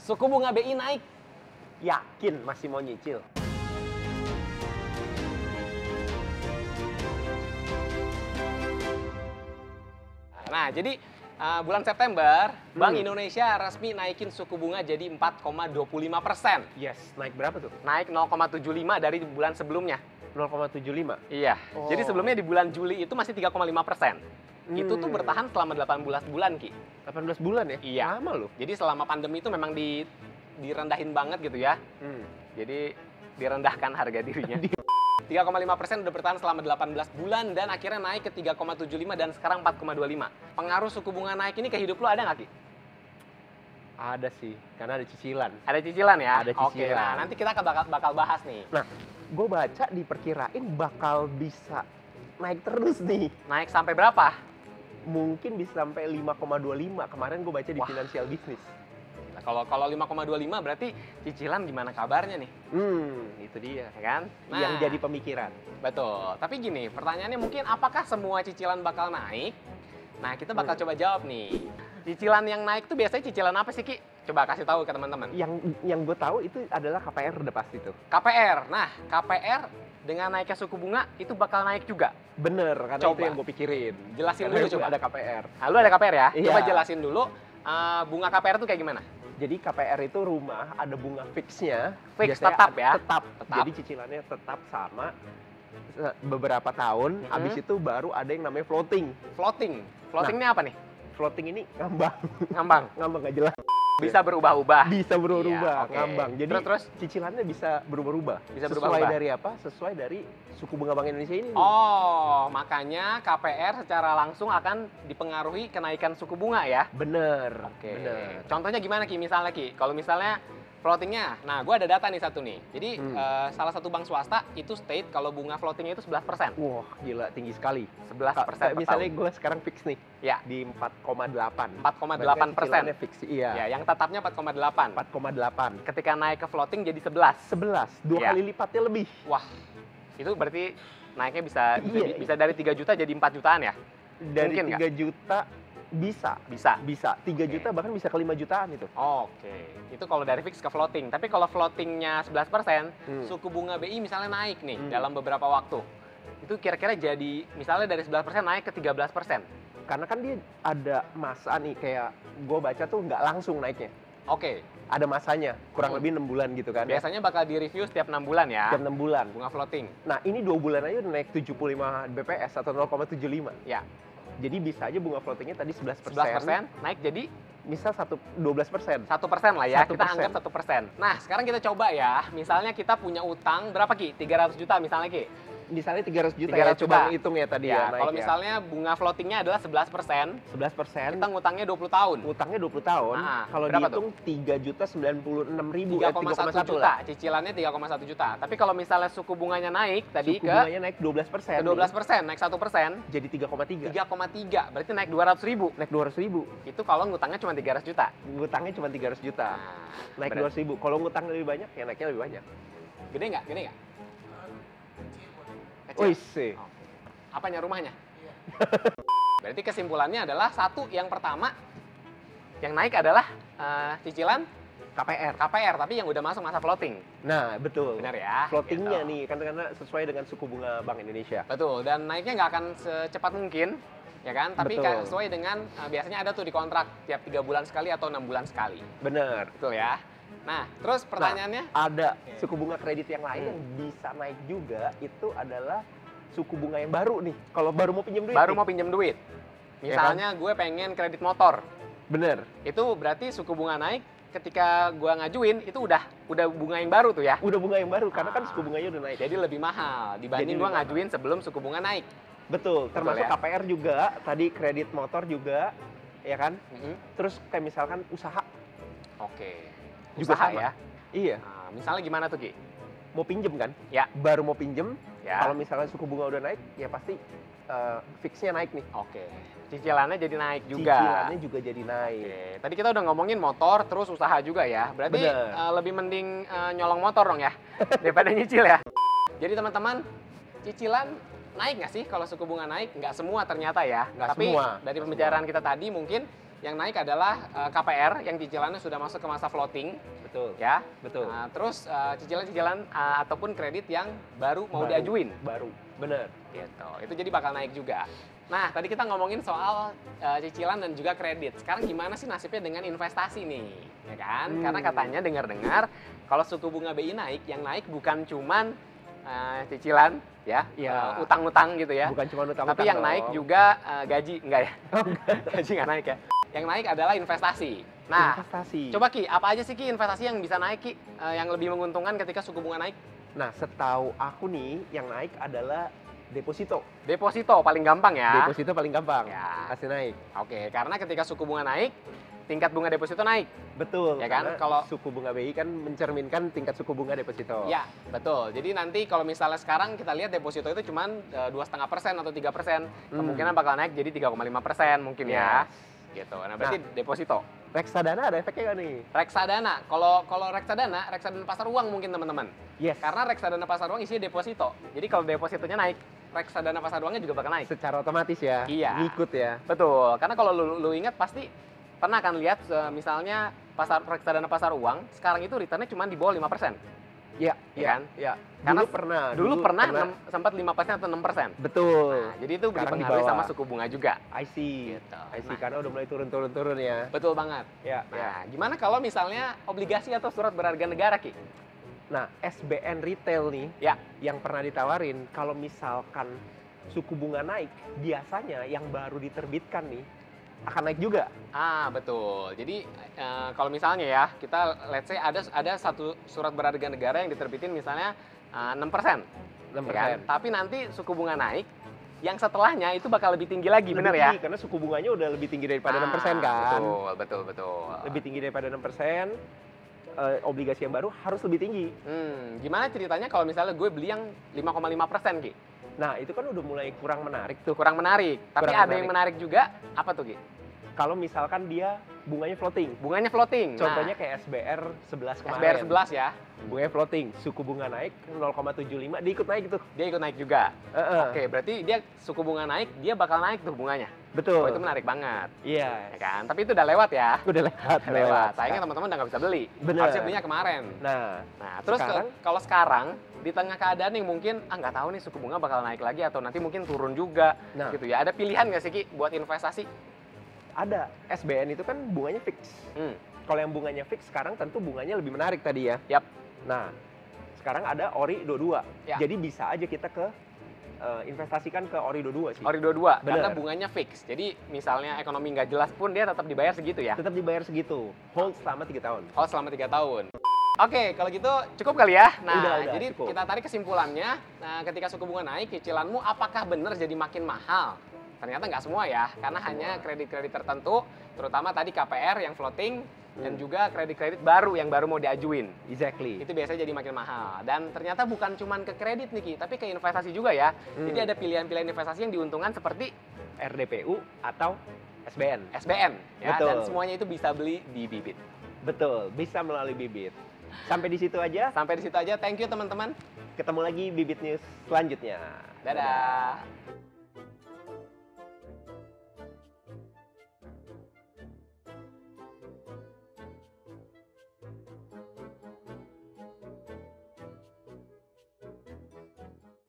Suku bunga BI naik. Yakin masih mau nyicil? Nah, jadi bulan September, Bank Indonesia resmi naikin suku bunga jadi 4,25%. Yes, naik berapa tuh? Naik 0,75 dari bulan sebelumnya. 0,75? Iya. Oh. Jadi sebelumnya di bulan Juli itu masih 3,5%. Itu tuh bertahan selama 18 bulan, Ki. 18 bulan ya? Iya. Lama loh. Jadi selama pandemi itu memang direndahin banget gitu ya. Jadi direndahkan harga dirinya. 3,5% udah bertahan selama 18 bulan dan akhirnya naik ke 3,75 dan sekarang 4,25. Pengaruh suku bunga naik ini ke hidup lo ada nggak, Ki? Ada sih, karena ada cicilan. Ada cicilan ya? Ada Oke, cicilan. nah nanti kita bakal bahas nih. Nah, gue baca diperkirain bakal bisa naik terus nih. Naik sampai berapa? Mungkin bisa sampai 5,25. Kemarin gue baca di Wah. Financial Business. Nah, kalau 5,25 berarti cicilan gimana kabarnya nih? Itu dia. Ya kan? Yang jadi pemikiran. Betul. Tapi gini, pertanyaannya mungkin apakah semua cicilan bakal naik? Nah, kita bakal coba jawab nih. Cicilan yang naik tuh biasanya cicilan apa sih, Ki? Coba kasih tahu ke teman-teman. Yang gue tahu itu adalah KPR udah pasti tuh. KPR. Nah, KPR dengan naiknya suku bunga itu bakal naik juga. Bener, karena Coba. itu yang gue pikirin. Jelasin Karena dulu itu coba. ada KPR. Nah, lu ada KPR ya? Iya. Coba jelasin dulu bunga KPR tuh kayak gimana? Jadi KPR itu rumah ada bunga fixnya. Fix, Biasanya tetap ya? Tetap. Tetap. Jadi cicilannya tetap sama beberapa tahun. Habis itu baru ada yang namanya floating. Floating. Floating ini apa nih? Floating ini ngambang. Ngambang. Ngambang nggak jelas. Bisa berubah-ubah. Bisa berubah-ubah, Iya, oke. ngambang. Jadi Terus? cicilannya bisa berubah-ubah. Bisa Sesuai berubah-ubah. dari apa? Sesuai dari suku bunga Bank Indonesia ini. Oh, makanya KPR secara langsung akan dipengaruhi kenaikan suku bunga ya? Bener. Oke. Bener. Contohnya gimana, Ki? Misalnya, Ki, kalau misalnya floatingnya, nah gue ada data nih satu nih. Jadi salah satu bank swasta itu state kalau bunga floatingnya itu 11%. Wah, gila tinggi sekali. 11% per Misalnya tahun. gue sekarang fix nih Ya, di 4,8. 4,8%. Cicilannya fix. Iya. Ya, yang tetapnya 4,8. 4,8. Ketika naik ke floating jadi 11. 11, dua Iya. kali lipatnya lebih. Wah, itu berarti naiknya bisa Iya. bisa dari 3 juta jadi 4 jutaan ya? Dari Mungkin 3 juta bisa. Bisa. Bisa. 3 Oke. juta bahkan bisa ke 5 jutaan itu. Oke, itu kalau dari fix ke floating. Tapi kalau floatingnya 11%, suku bunga BI misalnya naik nih dalam beberapa waktu. Itu kira-kira jadi, misalnya dari 11% naik ke 13%. Karena kan dia ada masa nih, kayak gue baca tuh nggak langsung naiknya. Oke, Ada masanya, kurang lebih 6 bulan gitu kan. biasanya bakal di-review setiap 6 bulan ya, Setiap 6 bulan. bunga floating. Nah, ini 2 bulan aja udah naik 75 BPS atau 0,75. Ya, Jadi bisa aja bunga floatingnya tadi 11%. 11% naik jadi Misal 12%. 1% lah ya, 1%. kita anggap 1%. Nah, sekarang kita coba ya, misalnya kita punya utang, berapa Ki? 300 juta misalnya Ki? Misalnya 300 juta 300 ya, coba juta. hitung ya tadi Ya, ya, naik kalau ya. misalnya bunga floatingnya adalah 11%, 11%, kita ngutangnya 20 tahun. utangnya 20 tahun, Nah, kalau berapa dihitung 3.096.000, 3,1 lah. juta, cicilannya 3,1 juta. Tapi kalau misalnya suku bunganya naik tadi Suku ke bunganya naik 12%. 12%, naik 1%, Jadi 3,3. 3,3, berarti naik 200 ribu. Naik 200.000. Itu kalau ngutangnya cuma 300 juta. Ngutangnya cuma 300 juta. Nah, Naik berarti- 200.000. Kalau ngutang lebih banyak, ya naiknya lebih banyak. Gede nggak? Gede nggak? Kecil. Wih sih. Oh. Apanya rumahnya? Berarti kesimpulannya adalah satu, yang pertama yang naik adalah cicilan KPR. KPR, tapi yang udah masuk masa floating. Nah, betul. Benar ya? Floatingnya Gitu. nih, karena sesuai dengan suku bunga Bank Indonesia. Betul, dan naiknya nggak akan secepat mungkin, ya kan? Tapi Betul. sesuai dengan, biasanya ada tuh di kontrak tiap 3 bulan sekali atau 6 bulan sekali. Bener. Betul ya? Nah, terus pertanyaannya? Ada suku bunga kredit yang lain yang bisa naik juga, itu adalah suku bunga yang baru nih. Kalau baru mau pinjam duit Baru nih. mau pinjam duit. Ya Misalnya gue pengen kredit motor. Bener. Itu berarti suku bunga naik ketika gue ngajuin, itu udah bunga yang baru tuh ya? Udah bunga yang baru, karena kan suku bunganya udah naik. Jadi lebih mahal dibanding Jadi gue lebih ngajuin sebelum suku bunga naik. Betul, termasuk ya? KPR juga, tadi kredit motor juga, ya kan? Terus kayak misalkan usaha. Oke. Juga Usaha sama. ya? Iya, Nah, misalnya gimana tuh, Ki? mau pinjem kan? Ya. Baru mau pinjem, Ya. kalau misalkan suku bunga udah naik, ya pasti fixnya naik nih. Oke. Cicilannya jadi naik juga. Cicilannya juga jadi naik. Oke. Tadi kita udah ngomongin motor, terus usaha juga ya. Berarti Bener. lebih mending nyolong motor dong ya, daripada nyicil ya. Jadi teman-teman, cicilan naik nggak sih kalau suku bunga naik? Nggak semua ternyata ya. Nggak Tapi semua. dari pembicaraan kita tadi mungkin yang naik adalah KPR yang cicilannya sudah masuk ke masa floating, Betul. ya. Betul. Nah, terus cicilan-cicilan ataupun kredit yang baru mau diajuin. Baru. Bener. Gitu. Itu jadi bakal naik juga. Nah, tadi kita ngomongin soal cicilan dan juga kredit. Sekarang gimana sih nasibnya dengan investasi nih? Ya kan? Karena katanya dengar-dengar kalau suku bunga BI naik, yang naik bukan cuman cicilan, ya, Iya. utang-utang gitu ya. Bukan cuma utang-utang Tapi yang dong. naik juga gaji, enggak ya? Gaji nggak naik ya. Yang naik adalah investasi. Nah, investasi. coba Ki, apa aja sih Ki investasi yang bisa naik Ki, yang lebih menguntungkan ketika suku bunga naik? Nah, setahu aku nih yang naik adalah deposito. Deposito paling gampang ya. Deposito paling gampang. Ya. Pasti naik. Oke, karena ketika suku bunga naik, tingkat bunga deposito naik. Betul. Ya kan? Karena Kalau- suku bunga BI kan mencerminkan tingkat suku bunga deposito. Ya, betul. Jadi nanti kalau misalnya sekarang kita lihat deposito itu cuma 2,5% atau 3%, kemungkinan bakal naik jadi 3,5% mungkin ya. Gitu. Nah, berarti deposito. Reksadana ada efeknya nggak nih? Reksadana, kalau reksadana pasar uang mungkin teman-teman. Yes. Karena reksadana pasar uang isinya deposito. Jadi kalau depositonya naik, reksadana pasar uangnya juga bakal naik. Secara otomatis ya. Iya. Ngikut ya. Betul. Karena kalau lu ingat pasti pernah kan lihat misalnya reksadana pasar uang sekarang itu returnnya cuma di bawah 5%. Iya. Iya kan? Iya. Karena Dulu pernah. sempat 5% atau 6%. Betul. Nah, jadi itu Sekarang di dipengaruhi bawah. sama suku bunga juga. I see. Gitu. I see. Nah. Karena udah mulai turun ya. Betul banget. Ya. Nah, gimana kalau misalnya obligasi atau surat berharga negara, Ki? Nah, SBN retail nih, Ya. yang pernah ditawarin, kalau misalkan suku bunga naik, biasanya yang baru diterbitkan nih akan naik juga. Ah, betul. Jadi kalau misalnya ya, kita let's say ada satu surat berharga negara yang diterbitin misalnya 6%. 6%. Ya kan? Tapi nanti suku bunga naik, yang setelahnya itu bakal lebih tinggi lagi, Lebih bener ya? tinggi, karena suku bunganya udah lebih tinggi daripada 6% kan. Betul. Lebih tinggi daripada 6%, obligasi yang baru harus lebih tinggi. Gimana ceritanya kalau misalnya gue beli yang 5,5%, Ki? Nah, itu kan udah mulai kurang menarik tuh. Kurang menarik. Tapi Kurang ada yang menarik juga, apa tuh, Ki? Kalau misalkan dia bunganya floating. Bunganya floating. Contohnya kayak SBR 11 kemarin. SBR 11 ya, Bunganya floating, suku bunga naik 0,75, dia ikut naik tuh. dia ikut naik juga. Heeh. Oke, berarti dia suku bunga naik, dia bakal naik tuh bunganya. Betul. Oh, itu menarik banget. Iya. Ya kan? Tapi itu udah lewat ya. Udah lewat. Sayangnya teman-teman udah nggak bisa beli. Bener. Harusnya belinya kemarin. Nah, Nah, terus kalau sekarang di tengah keadaan yang mungkin nggak tahu nih suku bunga bakal naik lagi atau nanti mungkin turun juga, Nah. gitu ya. Ada pilihan nggak sih Ki buat investasi? ada SBN itu kan bunganya fix. Kalau yang bunganya fix sekarang tentu bunganya lebih menarik tadi ya. Yap. Nah, sekarang ada ORI 22. Ya. Jadi bisa aja kita investasikan ke ORI 22 sih. Ori 22 karena Bener. bunganya fix. Jadi misalnya ekonomi nggak jelas pun dia tetap dibayar segitu ya. Tetap dibayar segitu. Hold selama 3 tahun. Oh, selama 3 tahun. Oke, kalau gitu cukup kali ya. Nah, Udah, jadi cukup. kita tarik kesimpulannya. Nah, ketika suku bunga naik, cicilanmu apakah benar jadi makin mahal? Ternyata nggak semua ya, karena hanya kredit-kredit tertentu, terutama tadi KPR yang floating, dan juga kredit-kredit baru yang baru mau diajuin. Exactly. Itu biasanya jadi makin mahal. Dan ternyata bukan cuma ke kredit nih, Ki, tapi ke investasi juga ya. Jadi ada pilihan-pilihan investasi yang diuntungkan seperti RDPU atau SBN. SBN. Ya, Betul. dan semuanya itu bisa beli di Bibit. Betul, bisa melalui Bibit. Sampai di situ aja. Sampai di situ aja. Thank you teman-teman. Ketemu lagi Bibit News selanjutnya. Dadah.